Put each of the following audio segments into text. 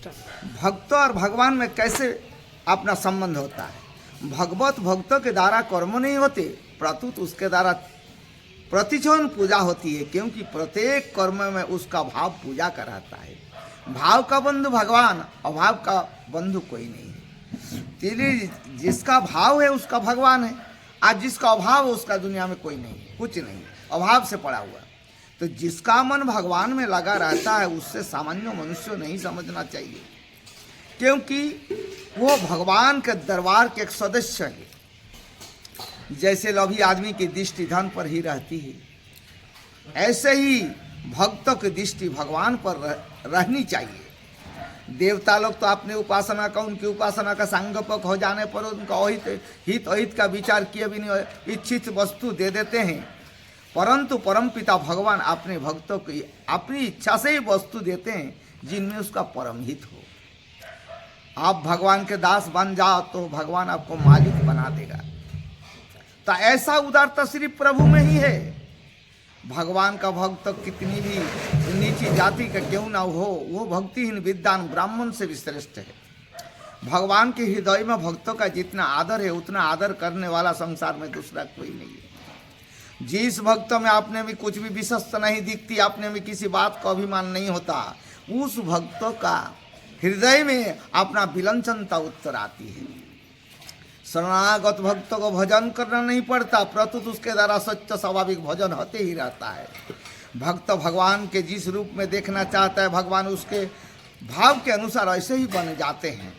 भक्त और भगवान में कैसे अपना संबंध होता है। भगवत भक्तों के द्वारा कर्म नहीं होते, प्रत्युत उसके द्वारा प्रतिक्षण पूजा होती है, क्योंकि प्रत्येक कर्म में उसका भाव पूजा का रहता है। भाव का बंधु भगवान, अभाव का बंधु कोई नहीं है। इसलिए जिसका भाव है उसका भगवान है, आज जिसका अभाव है उसका दुनिया में कोई नहीं, कुछ नहीं, अभाव से पड़ा हुआ। तो जिसका मन भगवान में लगा रहता है उससे सामान्य मनुष्य नहीं समझना चाहिए, क्योंकि वो भगवान के दरबार के एक सदस्य है। जैसे लोभी आदमी की दृष्टि धन पर ही रहती है, ऐसे ही भक्तों की दृष्टि भगवान पर रहनी चाहिए। देवता लोग तो अपने उपासना का, उनकी उपासना का सांगपक हो जाने पर उनका हित अहित का विचार किए भी नहीं, इच्छित वस्तु दे देते हैं। परंतु परमपिता भगवान अपने भक्तों को अपनी इच्छा से ही वस्तु देते हैं जिनमें उसका परम हित हो। आप भगवान के दास बन जाओ तो भगवान आपको मालिक बना देगा। तो ऐसा उदारता सिर्फ प्रभु में ही है। भगवान का भक्त कितनी भी नीची जाति का क्यों ना हो, वो भक्तिहीन विद्वान ब्राह्मण से भी श्रेष्ठ है। भगवान के हृदय में भक्तों का जितना आदर है उतना आदर करने वाला संसार में दूसरा कोई नहीं है। जिस भक्त में आपने भी कुछ भी विशेषता नहीं दिखती, आपने भी किसी बात का अभिमान नहीं होता, उस भक्तों का हृदय में अपना विलक्षणता उत्तर आती है। शरणागत भक्तों को भजन करना नहीं पड़ता, प्रत्युत उसके द्वारा सच्चा स्वाभाविक भजन होते ही रहता है। भक्त भगवान के जिस रूप में देखना चाहता है, भगवान उसके भाव के अनुसार ऐसे ही बन जाते हैं।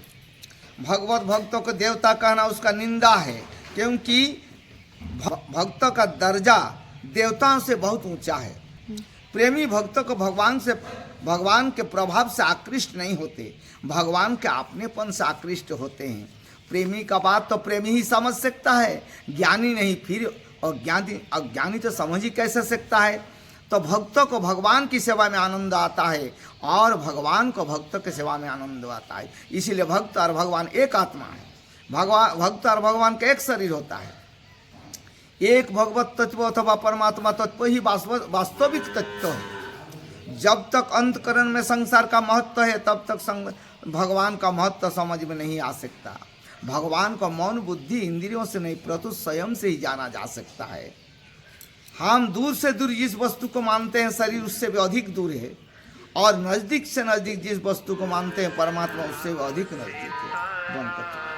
भगवत भक्तों को देवता कहना उसका निंदा है, क्योंकि भक्तों का दर्जा देवताओं से बहुत ऊंचा है। प्रेमी भक्तों को भगवान के प्रभाव से आकृष्ट नहीं होते, भगवान के अपनेपन से आकृष्ट होते हैं। प्रेमी का बात तो प्रेमी ही समझ सकता है, ज्ञानी नहीं। फिर अज्ञानी तो समझ ही कैसे सकता है। तो भक्तों को भगवान की सेवा में आनंद आता है और भगवान को भक्तों की सेवा में आनंद आता है। इसीलिए भक्त और भगवान एक आत्मा है। भक्त और भगवान का एक शरीर होता है। एक भगवत तत्व अथवा परमात्मा तत्व ही वास्तविक तत्व है। जब तक अंतकरण में संसार का महत्व है तब तक भगवान का महत्व समझ में नहीं आ सकता। भगवान को मौन बुद्धि इंद्रियों से नहीं प्रत्युत स्वयं से ही जाना जा सकता है। हम दूर से दूर जिस वस्तु को मानते हैं शरीर उससे भी अधिक दूर है, और नज़दीक से नज़दीक जिस वस्तु को मानते हैं परमात्मा उससे भी अधिक नज़दीक है।